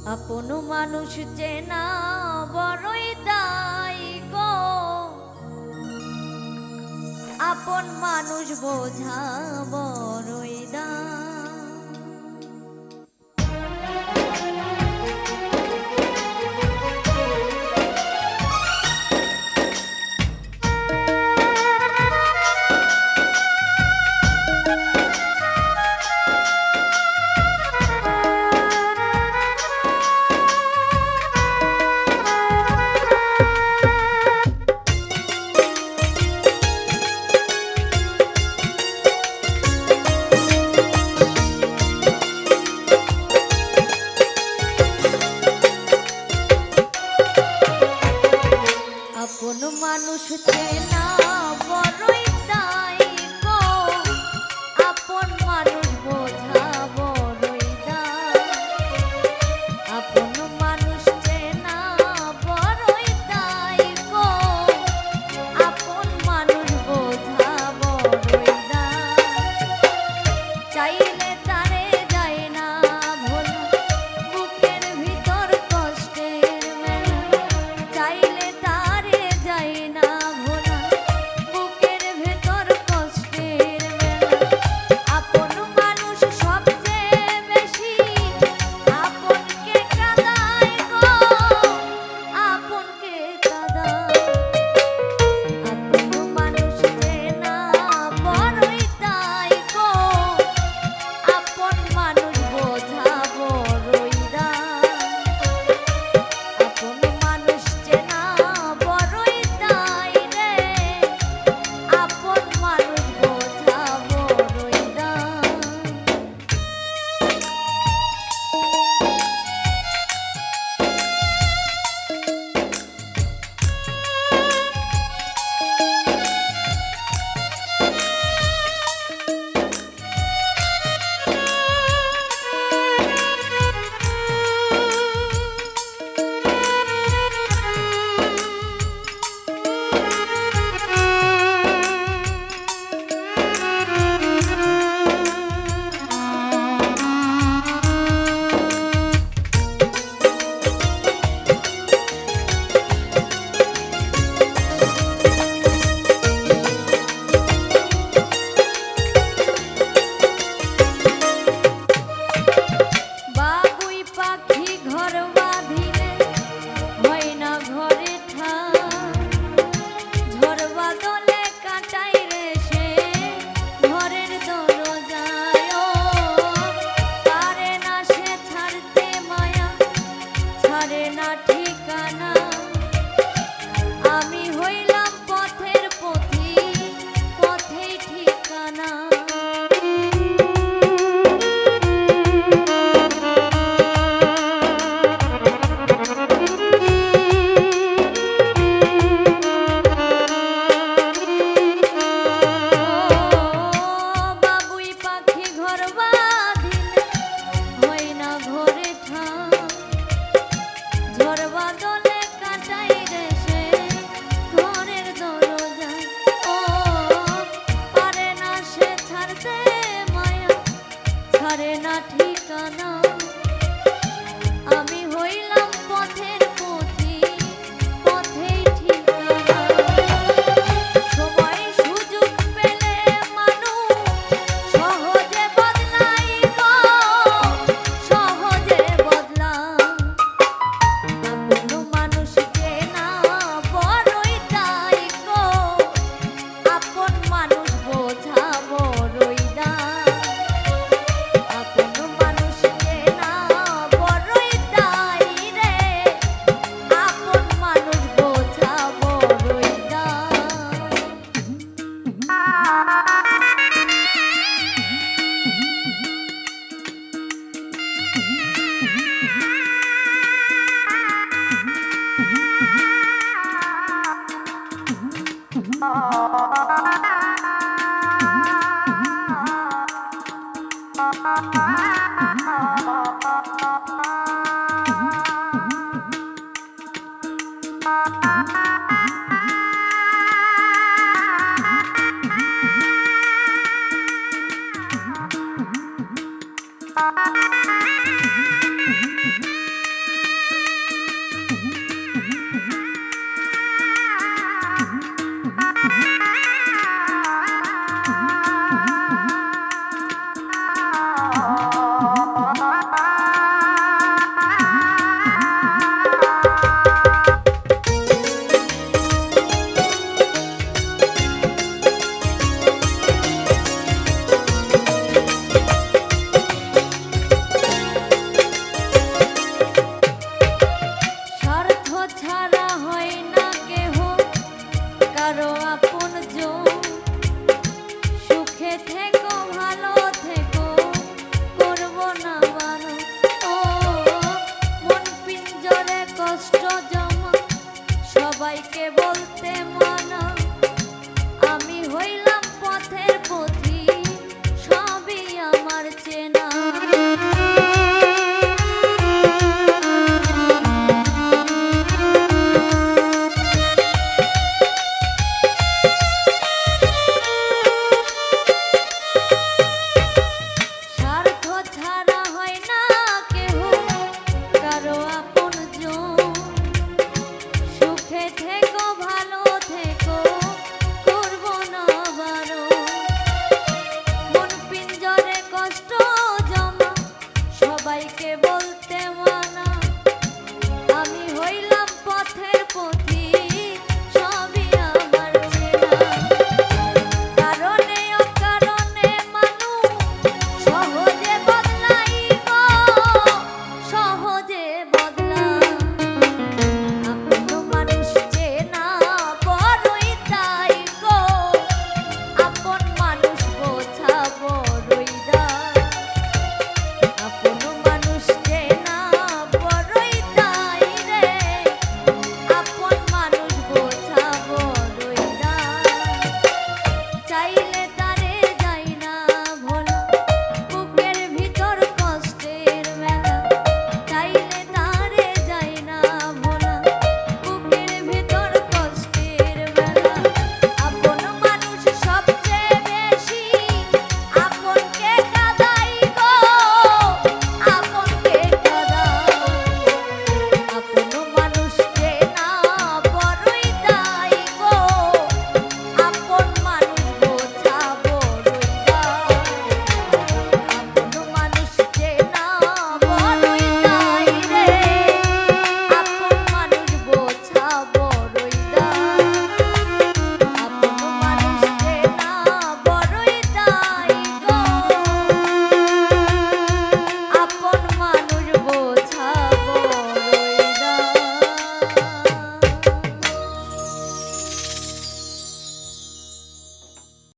আপন মানুষ চেনা বড়ই দায় গো, আপন মানুষ বোঝা বড়ই দায়। আপন মানুষ চেনা বড়ই দায় গো, আপন মানুষ বোঝা বড়ই দায়। আপন মানুষ চেনা বড়ই দায় গো, আপন মানুষ বোঝা বড়ই দায়। চাইলে তারে যায় না ভোলা, বুকের ভিতর কষ্টের মেলা। চাইলে তারে যায় না ভোলা, বুকের ভেতর কষ্টের মেলা। আপন মানুষ সবচেয়ে বেশি আপনকে কাঁদায় গো, আপনকে কাঁদায়। আপন মানুষ চেনা বড়ই দায় গো, আপন মানুষ বোঝা বড়ই দায়। আপন মানুষ চেনা বড়ই দায় রে, আপন মানুষ বোঝা বড়ই দায়। বাবুই পাখি ঘর বাঁধিলে হয় না ঘরে ঠাঁই, ঝড় বাদলে কাটাই রে সে ঘরের দরজায়। ও পারে না সে ছাড়তে মায়া, ছাড়ে না ঠিকানা। আমি হইলাম পথের পথিক, পথেই ঠিকানা। বাবুই পাখি ঘর বাঁধিলে হয় না ঘরে ঠাঁই, ঝড় বাদলে কাটাই রে সে ঘরের দরজায়। ও পারে না সে ছাড়তে মায়া, ছাড়ে না ঠিকানা। আমি হইলাম পথের পথিক, পথেই ঠিকানা। সময় সুযোগ পেলে মানুষ সহজে বদলাই গো, সহজে বদলায়। আপন মানুষ চেনা বড়ই দায় গো, আপন মানুষ বোঝা বড়ই দায়। আপন মানুষ চেনা বড়ই দায় রে, আপন মানুষ বোঝা বড়ই দায়।